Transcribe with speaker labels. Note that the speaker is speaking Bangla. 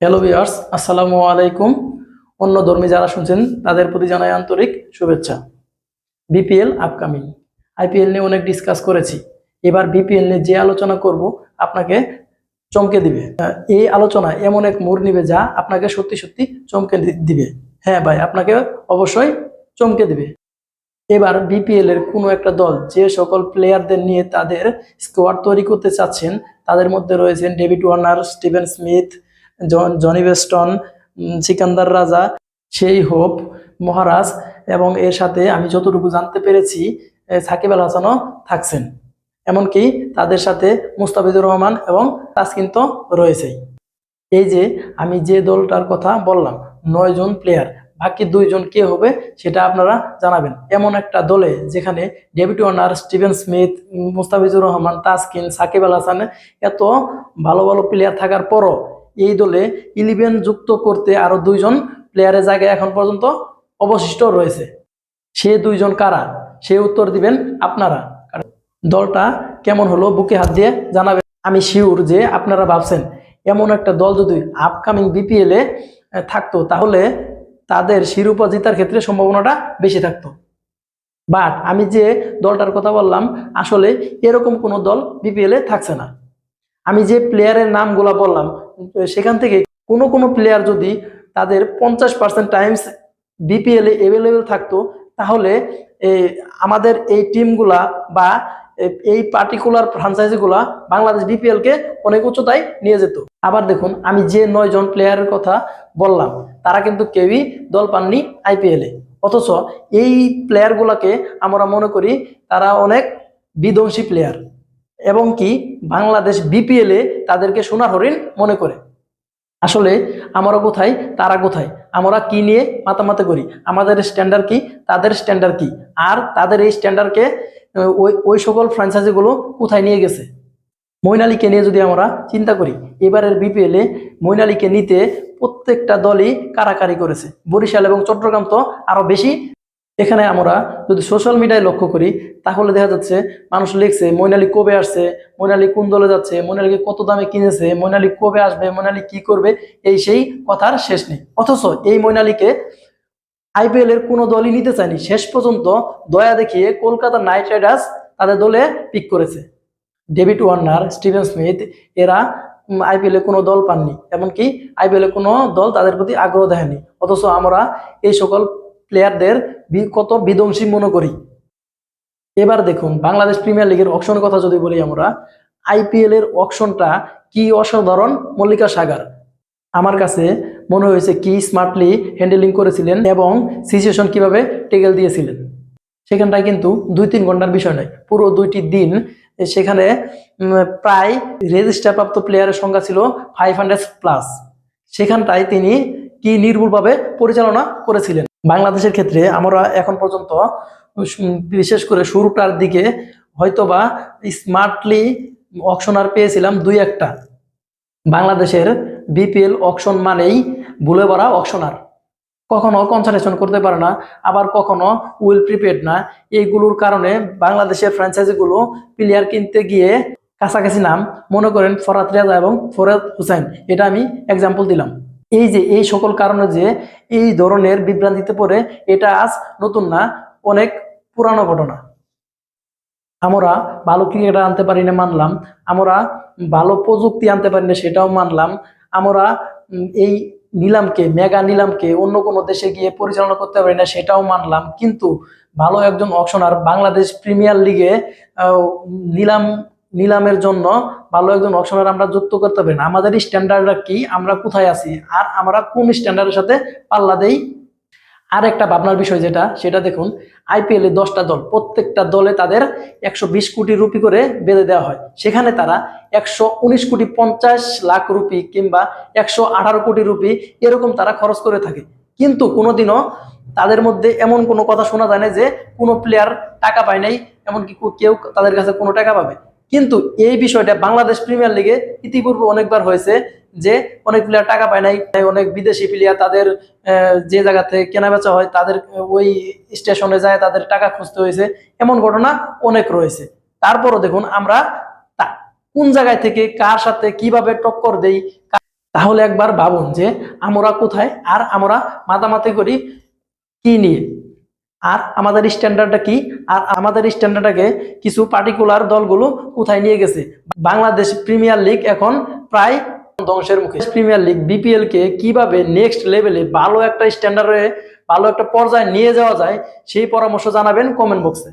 Speaker 1: হ্যালো ভিউয়ার্স, আসসালামু আলাইকুম। অন্য ধর্মী যারা শুনছেন তাদের প্রতি জানাই আন্তরিক শুভেচ্ছা। বিপিএল আপকামিং, আইপিএল নিয়ে অনেক ডিসকাস করেছি। এবার বিপিএল নিয়ে যে আলোচনা করব আপনাকে চমকে দিবে। এই আলোচনা এমন এক মোড় নিবে যা আপনাকে সত্যি সত্যি চমকে দিবে। হ্যাঁ ভাই, আপনাকে অবশ্যই চমকে দিবে। এবার বিপিএল এর কোনো একটা দল যে সকল প্লেয়ারদের নিয়ে তাদের স্কোয়াড তৈরি করতে চাচ্ছেন, তাদের মধ্যে রয়েছেন David Warner, Steven Smith, Jonny Bairstow, Sikandar Raza, Shai hope, মহারাজ, এবং এর সাথে আমি যতটুকু জানতে পেরেছি সাকিব আল হাসানও থাকছেন। এমনকি তাদের সাথে মুস্তাফিজুর রহমান এবং তাসকিন তো রয়েছেই। এই যে আমি যে দলটার কথা বললাম, 9 জন প্লেয়ার, বাকি 2 জন কে হবে সেটা আপনারা জানাবেন। এমন একটা দলে যেখানে David Warner, Steven Smith, Mustafizur Rahman, Taskin, Shakib Al Hasan, এত ভালো ভালো প্লেয়ার থাকার পরও এই দলে 11 যুক্ত করতে আরো 2 জন প্লেয়ারের জায়গায় এখন পর্যন্ত অবশিষ্ট রয়েছে। সে 2 জন কারা, সে উত্তর দিবেন আপনারা। দলটা কেমন হলো বুকে হাত দিয়ে জানাবেন। আমি শিওর যে আপনারা ভাবছেন এমন একটা দল যদি আপকামিং বিপিএল এ থাকতো তাহলে তাদের শিরোপা জেতার ক্ষেত্রে সম্ভাবনাটা বেশি থাকতো। বাট আমি যে দলটার কথা বললাম, আসলে এরকম কোনো দল বিপিএল এ থাকছে না। আমি যে প্লেয়ারের নামগুলা বললাম সেখান থেকে কোনো কোনো প্লেয়ার যদি তাদের 50% টাইমস বিপিএল এ অ্যাভেলেবেল থাকতো, তাহলে আমাদের এই টিমগুলা বা এই পার্টিকুলার ফ্রাঞ্চাইজিগুলা বাংলাদেশ বিপিএল কে অনেক উচ্চতায় নিয়ে যেত। আবার দেখুন, আমি যে 9 জন প্লেয়ারের কথা বললাম তারা কিন্তু কেউই দল পাননি আইপিএল এ, অথচ এই প্লেয়ারগুলাকে আমরা মনে করি তারা অনেক বিধ্বংসী প্লেয়ার, এবং কি বাংলাদেশ বিপিএল এ তাদেরকে সোনার হরিণ মনে করে। আসলে আমরা কোথায়, তারা কোথায়, আমরা কি নিয়ে মাতামাতি করি, আমাদের স্ট্যান্ডার্ড কি, তাদের স্ট্যান্ডার্ড কি, আর তাদের এই স্ট্যান্ডার্ডকে ওই সকল ফ্র্যাঞ্চাইজিগুলো কোথায় নিয়ে গেছে। মঈন আলীকে নিয়ে যদি আমরা চিন্তা করি, এবারের বিপিএল এ মঈন আলীকে নিতে প্রত্যেকটা দলই কারাকারি করেছে, বরিশাল এবং চট্টগ্রাম তো আরো বেশি। এখানে আমরা যদি সোশ্যাল মিডিয়ায় লক্ষ্য করি তাহলে দেখা যাচ্ছে মানুষ লিখছে মঈন আলী কবে আসছে, মঈন আলী কোন দলে যাচ্ছে, মঈন আলীকে কত দামে কিনেছে, মঈন আলী কবে আসবে, মঈন আলী কি করবে, এই সেই কথার শেষ নেই। অথচ এই মঈন আলীকে আইপিএল এর কোনো দলই নিতে চায়নি। শেষ পর্যন্ত দয়া দেখিয়ে কলকাতা নাইট রাইডার্স তাদের দলে পিক করেছে। ডেভিড ওয়ার্নার, স্টিভেন স্মিথ এরা আইপিএল এ কোনো দল পাননি, এমনকি আইপিএল এ কোনো দল তাদের প্রতি আগ্রহ দেয়নি। অথচ আমরা এই সকল প্লেয়ারদের কত বিধ্বংসী মনে করি। এবার দেখুন, বাংলাদেশ প্রিমিয়ার লিগের অকশনের কথা যদি বলি, আমরা আইপিএল এর অকশনটা কি অসাধারণ মল্লিকা সাগার। আমার কাছে মনে হয়েছে কি স্মার্টলি হ্যান্ডেলিং করেছিলেন এবং সিচুয়েশন কিভাবে টেকেল দিয়েছিলেন। সেখানটায় কিন্তু 2-3 ঘন্টার বিষয় নয়, পুরো 2টি দিন সেখানে প্রায় রেজিস্টার প্রাপ্ত প্লেয়ারের সংখ্যা ছিল 500+। সেখানটায় তিনি কি নির্ভুলভাবে পরিচালনা করেছিলেন। বাংলাদেশের ক্ষেত্রে আমরা এখন পর্যন্ত বিশেষ করে শুরুটার দিকে হয়তোবা স্মার্টলি অকশনার পেয়েছিলাম 2-1টা। বাংলাদেশের বিপিএল অকশন মানেই ভুলে ভরা অকশনার, কখনো কনসেন্ট্রেশন করতে পারে না, আবার কখনো উইল প্রিপেড না। এইগুলোর কারণে বাংলাদেশের ফ্র্যাঞ্চাইজিগুলো প্লেয়ার কিনতে গিয়ে কাছাকাছি নাম, মনে করেন ফরহাদ রেজা এবং ফরহাদ হুসাইন, এটা আমি এক্সাম্পল দিলাম। এই যে এই সকল কারণে যে এই ধরনের বিভ্রান্তিতে পড়ে, এটা আজ নতুন না, অনেক পুরানো ঘটনা। আমরা ভালো ক্রিকেটার আনতে পারি না মানলাম, আমরা ভালো প্রযুক্তি আনতে পারি না সেটাও মানলাম, আমরা এই নিলামকে, মেগা নিলামকে অন্য কোনো দেশে গিয়ে পরিচালনা করতে পারি না সেটাও মানলাম, কিন্তু ভালো একজন অকশনার বাংলাদেশ প্রিমিয়ার লিগে নিলাম নিলামের জন্য ভালো একজন অকশনার আমরা যুক্ত করতে পারি না। আমাদের স্ট্যান্ডার্ডটা কি, আমরা কোথায় আছি, আর আমরা কোন স্ট্যান্ডার্ডের সাথে পাল্লা দেই। আর একটা ভাবনার বিষয় যেটা, সেটা দেখুন, আইপিএল এ 10টা দল, প্রত্যেকটা দলে তাদের 120 কোটি রুপি করে বেঁধে দেওয়া হয়। সেখানে তারা 119,50,00,000 রুপি কিংবা 118 কোটি রুপি এরকম তারা খরচ করে থাকে, কিন্তু কোনোদিনও তাদের মধ্যে এমন কোনো কথা শোনা যায় না যে কোনো প্লেয়ার টাকা পায় নাই, এমনকি কেউ তাদের কাছে কোনো টাকা পাবে। কিন্তু এই বিষয়টা বাংলাদেশ প্রিমিয়ার লিগে ইতিপূর্বে অনেকবার হয়েছে যে অনেক প্লেয়ার টাকা পায় নাই, অনেক বিদেশি প্লেয়ার তাদের যে জায়গা থেকে কেনা বেচা হয় তাদের ওই স্টেশনে যায় তাদের টাকা খুঁজতে হয়েছে, এমন ঘটনা অনেক রয়েছে। তারপরও দেখুন আমরা কোন জায়গায় থেকে কার সাথে কিভাবে টক্কর দেই, তাহলে একবার ভাবুন যে আমরা কোথায়, আর আমরা মাতামাতি করি কি নিয়ে, আর আমাদের স্ট্যান্ডার্ডটা কি, আর আমাদের স্ট্যান্ডার্ডটাকে কিছু পার্টিকুলার দলগুলো কোথায় নিয়ে গেছে। বাংলাদেশ প্রিমিয়ার লিগ এখন প্রায় ধ্বংসের মুখে। প্রিমিয়ার লিগ বিপিএল কে কিভাবে নেক্সট লেভেলে ভালো একটা স্ট্যান্ডার্ডে, ভালো একটা পর্যায়ে নিয়ে যাওয়া যায়, সেই পরামর্শ জানাবেন কমেন্ট বক্সে।